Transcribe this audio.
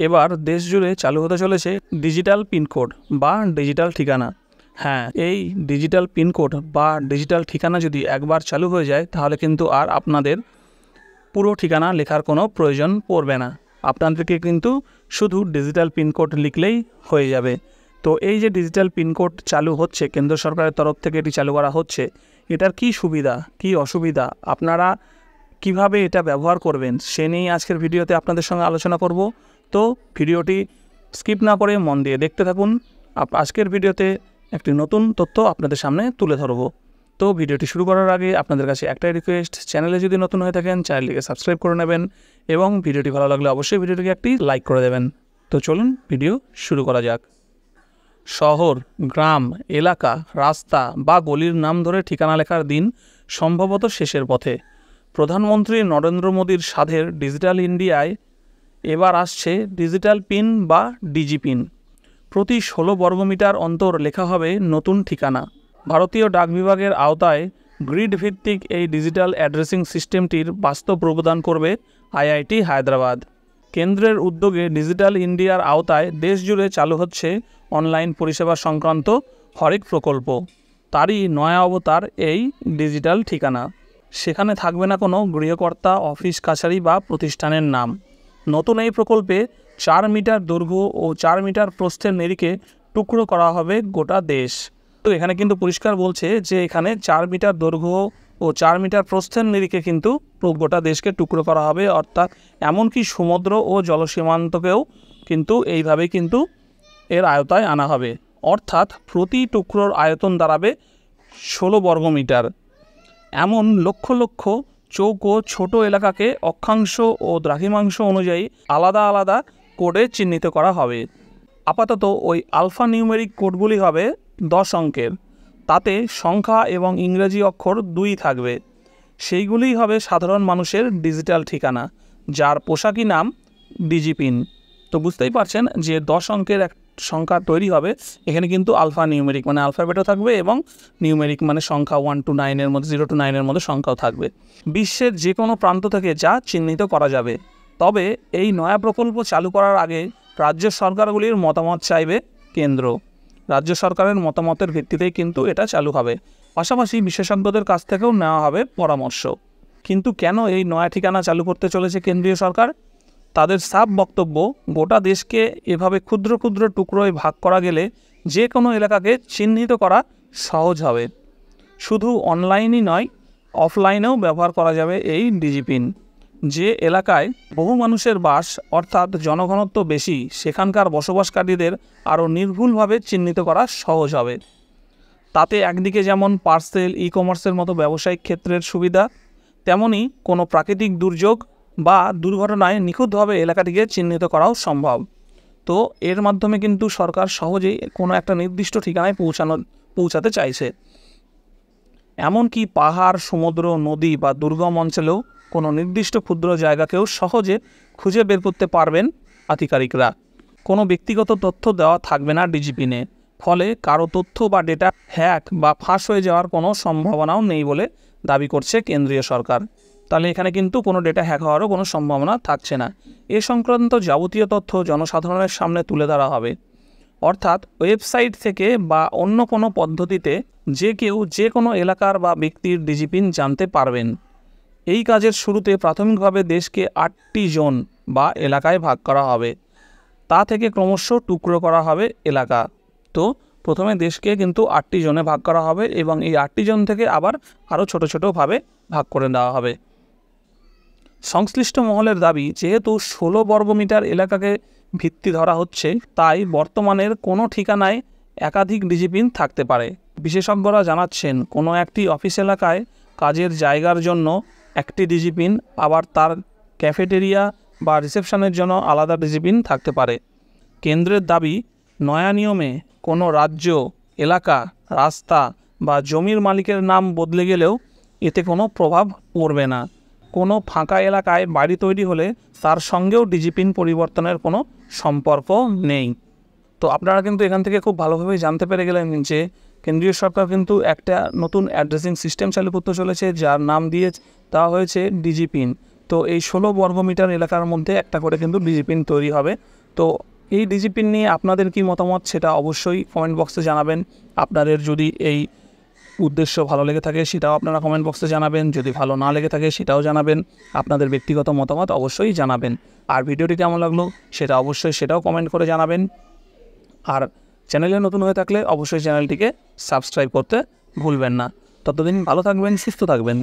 এবার দেশ জুড়ে চালু হতে চলেছে ডিজিটাল পিনকোড বা ডিজিটাল ঠিকানা। হ্যাঁ, এই ডিজিটাল পিনকোড বা ডিজিটাল ঠিকানা যদি একবার চালু হয়ে যায় তাহলে কিন্তু আর আপনাদের পুরো ঠিকানা লেখার কোনো প্রয়োজন পড়বে না। আপনাদেরকে কিন্তু শুধু ডিজিটাল পিনকোড লিখলেই হয়ে যাবে। তো এই যে ডিজিটাল পিনকোড চালু হচ্ছে, কেন্দ্র সরকারের তরফ থেকে এটি চালু করা হচ্ছে, এটার কি সুবিধা কি অসুবিধা, আপনারা কিভাবে এটা ব্যবহার করবেন সে নিয়েই আজকের ভিডিওতে আপনাদের সঙ্গে আলোচনা করব। তো ভিডিওটি স্কিপ না করে মন দিয়ে দেখতে থাকুন। আজকের ভিডিওতে একটি নতুন তথ্য আপনাদের সামনে তুলে ধরব। তো ভিডিওটি শুরু করার আগে আপনাদের কাছে একটাই রিকোয়েস্ট, চ্যানেলে যদি নতুন হয়ে থাকেন চ্যানেলটিকে সাবস্ক্রাইব করে নেবেন এবং ভিডিওটি ভালো লাগলে অবশ্যই ভিডিওটিকে একটি লাইক করে দেবেন। তো চলুন ভিডিও শুরু করা যাক। শহর, গ্রাম, এলাকা, রাস্তা বা গলির নাম ধরে ঠিকানা লেখার দিন সম্ভবত শেষের পথে। প্রধানমন্ত্রী নরেন্দ্র মোদীর সাধের ডিজিটাল ইন্ডিয়ায় এবার আসছে ডিজিটাল পিন বা ডিজি পিন। প্রতি 16 বর্গমিটার অন্তর লেখা হবে নতুন ঠিকানা। ভারতীয় ডাক বিভাগের আওতায় গ্রিড ভিত্তিক এই ডিজিটাল অ্যাড্রেসিং সিস্টেমটির বাস্তব প্রদান করবে আইআইটি হায়দ্রাবাদ। কেন্দ্রের উদ্যোগে ডিজিটাল ইন্ডিয়ার আওতায় দেশজুড়ে চালু হচ্ছে অনলাইন পরিষেবা সংক্রান্ত হরেক প্রকল্প। তারই নয়া অবতার এই ডিজিটাল ঠিকানা। সেখানে থাকবে না কোনো গৃহকর্তা, অফিস কাছারি বা প্রতিষ্ঠানের নাম। নতুন এই প্রকল্পে 4 মিটার দৈর্ঘ্য ও 4 মিটার প্রস্থের নিরিখে টুকরো করা হবে গোটা দেশ। তো এখানে কিন্তু পরিষ্কার বলছে যে এখানে 4 মিটার দৈর্ঘ্য ও 4 মিটার প্রস্থের নিরিখে কিন্তু গোটা দেশকে টুকরো করা হবে, অর্থাৎ এমনকি সমুদ্র ও জলসীমান্তকেও কিন্তু এইভাবেই কিন্তু এর আয়তায় আনা হবে। অর্থাৎ প্রতি টুকরোর আয়তন দাঁড়াবে 16 বর্গমিটার। এমন লক্ষ লক্ষ চৌকো ছোট এলাকাকে অক্ষাংশ ও দ্রাঘিমাংশ অনুযায়ী আলাদা আলাদা কোডে চিহ্নিত করা হবে। আপাতত ওই আলফা নিউমেরিক কোডগুলি হবে 10 অঙ্কের। তাতে সংখ্যা এবং ইংরেজি অক্ষর 2 থাকবে। সেইগুলিই হবে সাধারণ মানুষের ডিজিটাল ঠিকানা, যার পোশাকি নাম ডিজি পিন। তো বুঝতেই পারছেন যে 10 অঙ্কের এক সংখ্যা তৈরি হবে। এখানে কিন্তু আলফা নিউমেরিক মানে আলফাবেটও থাকবে এবং নিউমেরিক মানে সংখ্যা 1 to 9 এর মধ্যে 0 to 9 এর মধ্যে সংখ্যাও থাকবে। বিশ্বের যে কোনো প্রান্ত থেকে যা চিহ্নিত করা যাবে। তবে এই নয়া প্রকল্প চালু করার আগে রাজ্য সরকারগুলির মতামত চাইবে কেন্দ্র। রাজ্য সরকারের মতামতের ভিত্তিতেই কিন্তু এটা চালু হবে। পাশাপাশি বিশেষজ্ঞদের কাছ থেকেও নেওয়া হবে পরামর্শ। কিন্তু কেন এই নয়া ঠিকানা চালু করতে চলেছে কেন্দ্রীয় সরকার? তাদের সাফ বক্তব্য, গোটা দেশকে এভাবে ক্ষুদ্র ক্ষুদ্র টুকরোয় ভাগ করা গেলে যে কোনো এলাকাকে চিহ্নিত করা সহজ হবে। শুধু অনলাইনই নয়, অফলাইনেও ব্যবহার করা যাবে এই ডিজি পিন। যে এলাকায় বহু মানুষের বাস অর্থাৎ জনঘনত্ব বেশি, সেখানকার বসবাসকারীদের আরও নির্ভুলভাবে চিহ্নিত করা সহজ হবে। তাতে একদিকে যেমন পার্সেল, ই কমার্সের মতো ব্যবসায়িক ক্ষেত্রের সুবিধা, তেমনি কোনো প্রাকৃতিক দুর্যোগ বা দুর্ঘটনায় নিখুঁতভাবে এলাকাটিকে চিহ্নিত করাও সম্ভব। তো এর মাধ্যমে কিন্তু সরকার সহজেই কোনো একটা নির্দিষ্ট ঠিকানায় পৌঁছাতে চাইছে। এমনকি পাহাড়, সমুদ্র, নদী বা দুর্গম অঞ্চলেও কোনো নির্দিষ্ট ক্ষুদ্র জায়গাকেও সহজে খুঁজে বের করতে পারবেন আধিকারিকরা। কোনো ব্যক্তিগত তথ্য দেওয়া থাকবে না ডিজি পিনে। ফলে কারো তথ্য বা ডেটা হ্যাক বা ফাঁস হয়ে যাওয়ার কোনো সম্ভাবনাও নেই বলে দাবি করছে কেন্দ্রীয় সরকার। তাহলে এখানে কিন্তু কোনো ডেটা হ্যাক হওয়ারও কোনো সম্ভাবনা থাকছে না। এ সংক্রান্ত যাবতীয় তথ্য জনসাধারণের সামনে তুলে ধরা হবে। অর্থাৎ ওয়েবসাইট থেকে বা অন্য কোনো পদ্ধতিতে যে কেউ যে কোনো এলাকার বা ব্যক্তির ডিজি পিন জানতে পারবেন। এই কাজের শুরুতে প্রাথমিকভাবে দেশকে 8টি জোন বা এলাকায় ভাগ করা হবে। তা থেকে ক্রমশ টুকরো করা হবে এলাকা। তো প্রথমে দেশকে কিন্তু 8টি জোনে ভাগ করা হবে এবং এই 8টি জোন থেকে আবার আরও ছোটো ছোটোভাবে ভাগ করে দেওয়া হবে। সংশ্লিষ্ট মহলের দাবি, যেহেতু 16 বর্গমিটার এলাকাকে ভিত্তি ধরা হচ্ছে, তাই বর্তমানের কোনো ঠিকানায় একাধিক ডিজি পিন থাকতে পারে। বিশেষজ্ঞরা জানাচ্ছেন, কোনো একটি অফিস এলাকায় কাজের জায়গার জন্য একটি ডিজি পিন, আবার তার ক্যাফেটেরিয়া বা রিসেপশনের জন্য আলাদা ডিজি পিন থাকতে পারে। কেন্দ্রের দাবি, নয়া নিয়মে কোনো রাজ্য, এলাকা, রাস্তা বা জমির মালিকের নাম বদলে গেলেও এতে কোনো প্রভাব পড়বে না। কোনো ফাঁকা এলাকায় বাড়ি তৈরি হলে তার সঙ্গেও ডিজি পিন পরিবর্তনের কোনো সম্পর্ক নেই। তো আপনারা কিন্তু এখান থেকে খুব ভালোভাবে জানতে পেরে গেলেন যে কেন্দ্রীয় সরকার কিন্তু একটা নতুন অ্যাড্রেসিং সিস্টেম চালু করতে চলেছে, যার নাম দিয়ে দেওয়া হয়েছে ডিজি পিন। তো এই 16 বর্গমিটার এলাকার মধ্যে একটা করে কিন্তু ডিজি পিন তৈরি হবে। তো এই ডিজি পিন নিয়ে আপনাদের কি মতামত সেটা অবশ্যই কমেন্ট বক্সে জানাবেন। আপনাদের যদি এই উদ্দেশ্য ভালো লেগে থাকে সেটাও আপনারা কমেন্ট বক্সে জানাবেন, যদি ভালো না লেগে থাকে সেটাও জানাবেন। আপনাদের ব্যক্তিগত মতামত অবশ্যই জানাবেন। আর ভিডিওটি কেমন লাগলো সেটা অবশ্যই সেটাও কমেন্ট করে জানাবেন। আর চ্যানেলে নতুন হয়ে থাকলে অবশ্যই চ্যানেলটিকে সাবস্ক্রাইব করতে ভুলবেন না। ততদিন ভালো থাকবেন, সুস্থ থাকবেন।